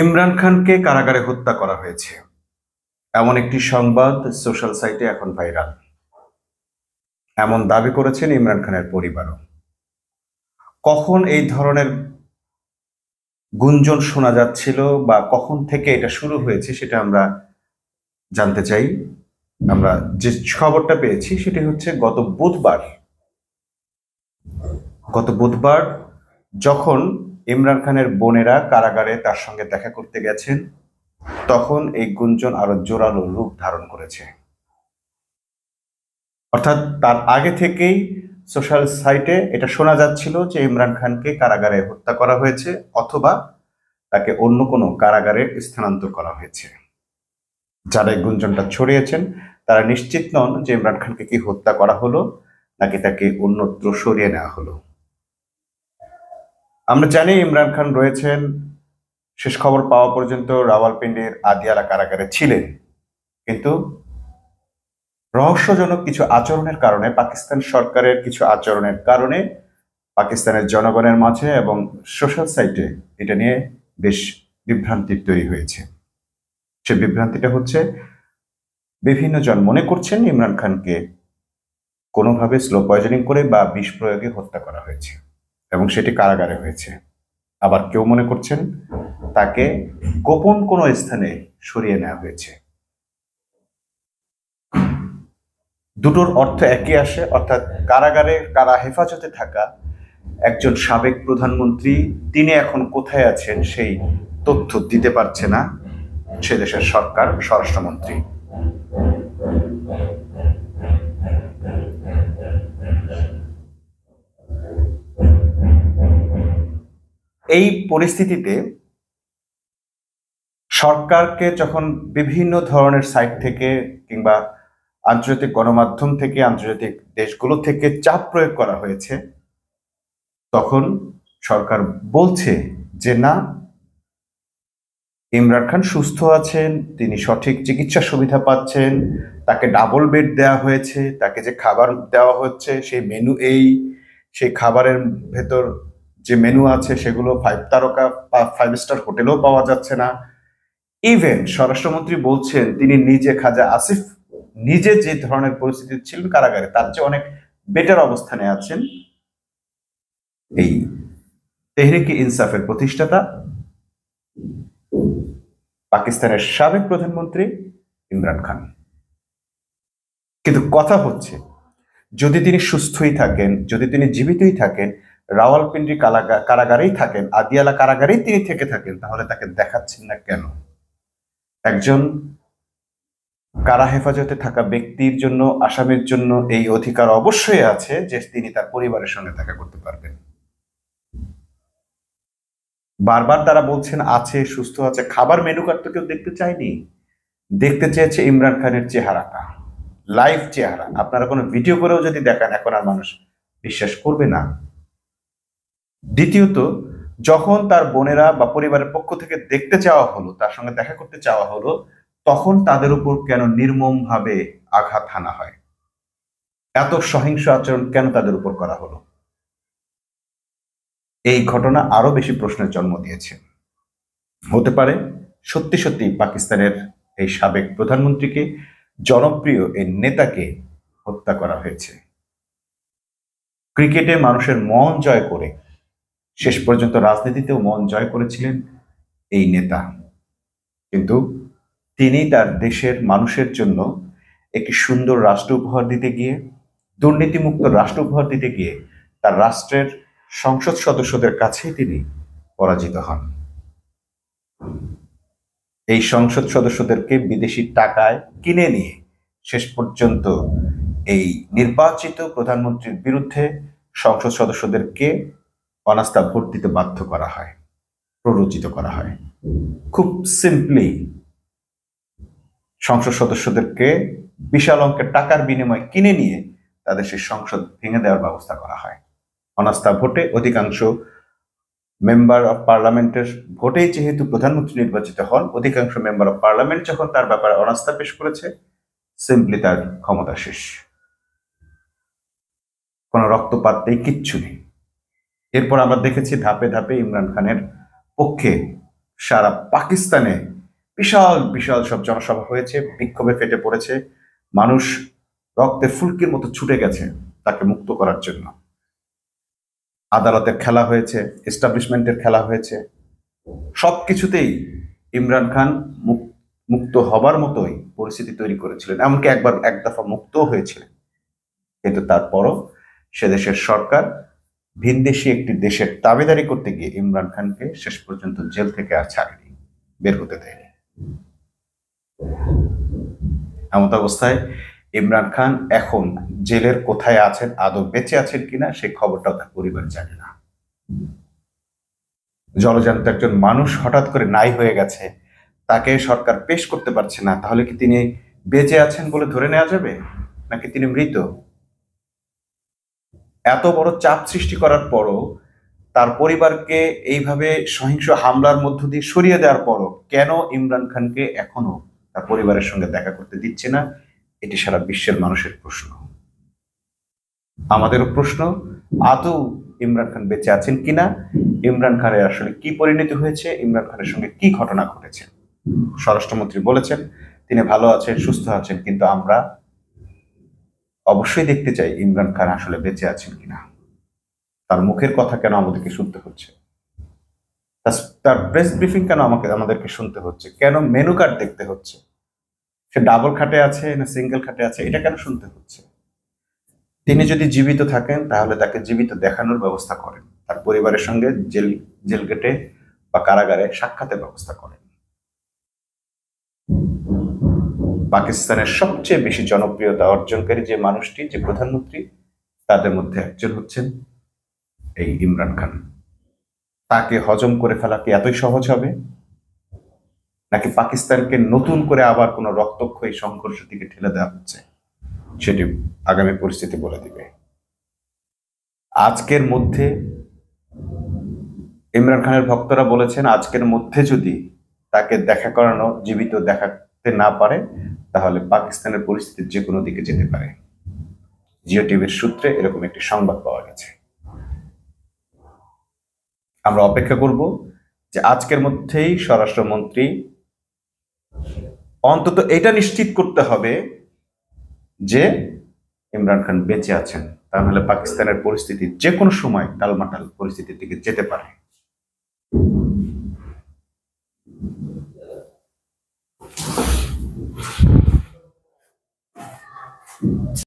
ইমরান খানকে কারাগারে হত্যা করা হয়েছে এমন একটি সংবাদ সোশ্যাল সাইটে এখন ভাইরাল। এমন দাবি করেছেন ইমরান খানের পরিবারও। কখন এই ধরনের গুঞ্জন শোনা যাচ্ছিল বা কখন থেকে এটা শুরু হয়েছে সেটা আমরা জানতে চাই। আমরা যে খবরটা পেয়েছি সেটি হচ্ছে গত বুধবার যখন ইমরান খানের বোনেরা কারাগারে তার সঙ্গে দেখা করতে গেছেন, তখন এই গুঞ্জন আরো জোরালো রূপ ধারণ করেছে। অর্থাৎ তার আগে থেকেই সোশ্যাল সাইটে এটা শোনা যাচ্ছিল যে ইমরান খানকে কারাগারে হত্যা করা হয়েছে অথবা তাকে অন্য কোনো কারাগারে স্থানান্তর করা হয়েছে। যারা এই গুঞ্জনটা ছড়িয়েছেন তারা নিশ্চিত নন যে ইমরান খানকে কি হত্যা করা হলো নাকি তাকে অন্যত্র সরিয়ে নেওয়া হলো। আমরা জানি ইমরান খান রয়েছেন, শেষ খবর পাওয়া পর্যন্ত রাওয়ালপিন্ডির আদিয়ালা কারাগারে ছিলেন, কিন্তু রহস্যজনক কিছু আচরণের কারণে, পাকিস্তান সরকারের কিছু আচরণের কারণে পাকিস্তানের জনগণের মাঝে এবং সোশ্যাল সাইটে এটা নিয়ে বেশ বিভ্রান্তি তৈরি হয়েছে। সে বিভ্রান্তিটা হচ্ছে, বিভিন্ন জন মনে করছেন ইমরান খানকে কোনোভাবে স্লো পয়জনিং করে বা বিষ প্রয়োগে হত্যা করা হয়েছে এবং সেটি কারাগারে হয়েছে। আবার কেউ মনে করছেন তাকে গোপন কোনো স্থানে সরিয়ে নেওয়া হয়েছে। দুটোর অর্থ একই আসে, অর্থাৎ কারাগারে কারা হেফাজতে থাকা একজন সাবেক প্রধানমন্ত্রী তিনি এখন কোথায় আছেন সেই তথ্য দিতে পারছে না সে দেশের সরকার, স্বরাষ্ট্রমন্ত্রী। এই পরিস্থিতিতে সরকারকে যখন বিভিন্ন ধরনের সাইট থেকে কিংবা আন্তর্জাতিক গণমাধ্যম থেকে, আন্তর্জাতিক দেশগুলো থেকে চাপ প্রয়োগ করা হয়েছে, তখন সরকার বলছে যে না, ইমরান খান সুস্থ আছেন, তিনি সঠিক চিকিৎসা সুবিধা পাচ্ছেন, তাকে ডাবল বেড দেওয়া হয়েছে, তাকে যে খাবার দেওয়া হচ্ছে সেই মেনু সেই খাবারের ভেতর যে মেনু আছে সেগুলো 5 তারকা 5 স্টার হোটেলেও পাওয়া যাচ্ছে না। ইভেন স্বরাষ্ট্রমন্ত্রী বলছেন তিনি নিজে, খাজা আসিফ নিজে যে ধরনের পরিস্থিতি ছিলেন কারাগারে তার চেয়ে অনেক বেটার অবস্থানে আছেন এই তেহরিকে ইনসাফের প্রতিষ্ঠাতা পাকিস্তানের সাবেক প্রধানমন্ত্রী ইমরান খান। কিন্তু কথা হচ্ছে, যদি তিনি সুস্থই থাকেন, যদি তিনি জীবিতই থাকেন, রাওয়ালপিন্ডি কারাগারেই থাকেন, আদিয়ালা কারাগারেই তিনি থেকে থাকেন, তাহলে তাকে দেখাচ্ছেন না কেন? একজন কারা হেফাজতে থাকা ব্যক্তির জন্য, আসামির জন্য এই অধিকার অবশ্যই আছে যে তিনি তার পরিবারের সঙ্গে দেখা করতে পারবেন। বারবার তারা বলছেন আছে, সুস্থ আছে, খাবার মেনু কার্ড তো কেউ দেখতে চায়নি, দেখতে চেয়েছে ইমরান খানের চেহারাটা, লাইভ চেহারা। আপনারা কোনো ভিডিও করেও যদি দেখান এখন আর মানুষ বিশ্বাস করবে না। দ্বিতীয়ত, যখন তার বোনেরা বা পরিবারের পক্ষ থেকে দেখতে চাওয়া হলো, তার সঙ্গে দেখা করতে চাওয়া হলো, তখন তাদের উপর কেন নির্মম ভাবে আঘাত হানা হয়? এত সহিংস আচরণ কেন তাদের উপর করা হলো? এই ঘটনা আরো বেশি প্রশ্নের জন্ম দিয়েছে। হতে পারে সত্যি সত্যি পাকিস্তানের এই সাবেক প্রধানমন্ত্রীকে, জনপ্রিয় এই নেতাকে হত্যা করা হয়েছে। ক্রিকেটে মানুষের মন জয় করে শেষ পর্যন্ত রাজনীতিতেও মন জয় করেছিলেন এই নেতা, কিন্তু তিনি তার দেশের মানুষের জন্য একটি সুন্দর রাষ্ট্র উপহার দিতে গিয়ে, দুর্নীতিমুক্ত রাষ্ট্র উপহার দিতে গিয়ে তার রাষ্ট্রের সংসদ সদস্যদের কাছেই তিনি পরাজিত হন। এই সংসদ সদস্যদেরকে বিদেশি টাকায় কিনে নিয়ে শেষ পর্যন্ত এই নির্বাচিত প্রধানমন্ত্রীর বিরুদ্ধে সংসদ সদস্যদেরকে অনাস্থা ভোট দিতে বাধ্য করা হয়, প্ররোচিত করা হয়। খুব সিম্পলি সংসদ সদস্যদেরকে বিশাল অঙ্কের টাকার বিনিময়ে কিনে নিয়ে তাদের সেই সংসদ ভেঙে দেওয়ার ব্যবস্থা করা হয়। অনাস্থা ভোটে অধিকাংশ মেম্বার অফ পার্লামেন্টের ভোটেই যেহেতু প্রধানমন্ত্রী নির্বাচিত হন, অধিকাংশ মেম্বার অফ পার্লামেন্ট যখন তার ব্যাপারে অনাস্থা পেশ করেছে, সিম্পলি তার ক্ষমতা শেষ, কোনো রক্তপাত নেই, কিচ্ছু নেই। এরপর আমরা দেখেছি ধাপে ধাপে ইমরান খানের পক্ষে সারা পাকিস্তানে বিশাল বিশাল সব জনসভা হয়েছে, বিক্ষোভে ফেটে পড়েছে, মানুষ রক্তে ফুলকির মতো ছুটে গেছে তাকে মুক্ত করার জন্য। আদালতের খেলা হয়েছে, এস্টাবলিশমেন্টের খেলা হয়েছে, সবকিছুতেই ইমরান খান মুক্ত হবার মতোই পরিস্থিতি তৈরি করেছিলেন, এমনকি একবার এক দফা মুক্তও হয়েছিলেন। কিন্তু তারপরও সে দেশের সরকার ভিনদেশী একটি দেশের দাবিদারি করতে গিয়ে ইমরান খানকে শেষ পর্যন্ত জেল থেকে আর ছাড়েনি, বের হতে দেয়নি। এমত অবস্থায় ইমরান খান এখন জেলের কোথায় আছেন, আদৌ বেঁচে আছেন কিনা সেই খবরটাও তার পরিবার জানে না। জলজান্ত একজন মানুষ হঠাৎ করে নাই হয়ে গেছে, তাকে সরকার পেশ করতে পারছে না, তাহলে কি তিনি বেঁচে আছেন বলে ধরে নেওয়া যাবে, নাকি তিনি মৃত? এত বড় চাপ সৃষ্টি করার পরও, তার পরিবারকে এইভাবে সহিংস হামলার মধ্য দিয়ে সরিয়ে দেওয়ার পরও কেন ইমরান খানকে এখনো তার পরিবারের সঙ্গে দেখা করতে দিচ্ছে না, এটি সারা বিশ্বের মানুষের প্রশ্ন। আমাদেরও প্রশ্ন, আদৌ ইমরান খান বেঁচে আছেন কিনা, ইমরান খানের আসলে কি পরিণতি হয়েছে, ইমরান খানের সঙ্গে কি ঘটনা ঘটেছে। স্বরাষ্ট্রমন্ত্রী বলেছেন তিনি ভালো আছেন, সুস্থ আছেন, কিন্তু আমরা অবশ্যই দেখতে চাই ইমরান খান আসলে বেঁচে আছেন কিনা। তার মুখের কথা কেন আমাদেরকে শুনতে হচ্ছে, তার প্রেস ব্রিফিং কেন আমাদেরকে শুনতে হচ্ছে, কেন মেনু কার্ড দেখতে হচ্ছে, সে ডাবল খাটে আছে না সিঙ্গেল খাটে আছে, এটা কেন শুনতে হচ্ছে? তিনি যদি জীবিত থাকেন তাহলে তাকে জীবিত দেখানোর ব্যবস্থা করেন, তার পরিবারের সঙ্গে জেল গেটে বা কারাগারে সাক্ষাতের ব্যবস্থা করেন। পাকিস্তানের সবচেয়ে বেশি জনপ্রিয়তা অর্জনকারী যে মানুষটি, যে প্রধানমন্ত্রী, তাদের মধ্যে একজন হচ্ছেন এই ইমরান খান। তাকে হজম করে ফেলা কি এতই সহজ হবে, নাকি পাকিস্তানকে নতুন করে আবার কোনো রক্তক্ষয়ী সংঘর্ষের দিকে ঠেলে দেওয়া হচ্ছে, সেটি আগামী পরিস্থিতি বলে দিবে। আজকের মধ্যে ইমরান খানের ভক্তরা বলেছেন আজকের মধ্যে যদি তাকে দেখা করানো, জীবিত দেখাতে না পারে, তাহলে পাকিস্তানের পরিস্থিতি যে কোনো দিকে যেতে পারে। জিও টিভির সূত্রে এরকম একটি সংবাদ পাওয়া গেছে। আমরা অপেক্ষা করব যে আজকের মধ্যেই স্বরাষ্ট্রমন্ত্রী অন্তত এটা নিশ্চিত করতে হবে যে ইমরান খান বেঁচে আছেন, তা নাহলে পাকিস্তানের পরিস্থিতি যে কোনো সময় টালমাটাল পরিস্থিতির দিকে যেতে পারে।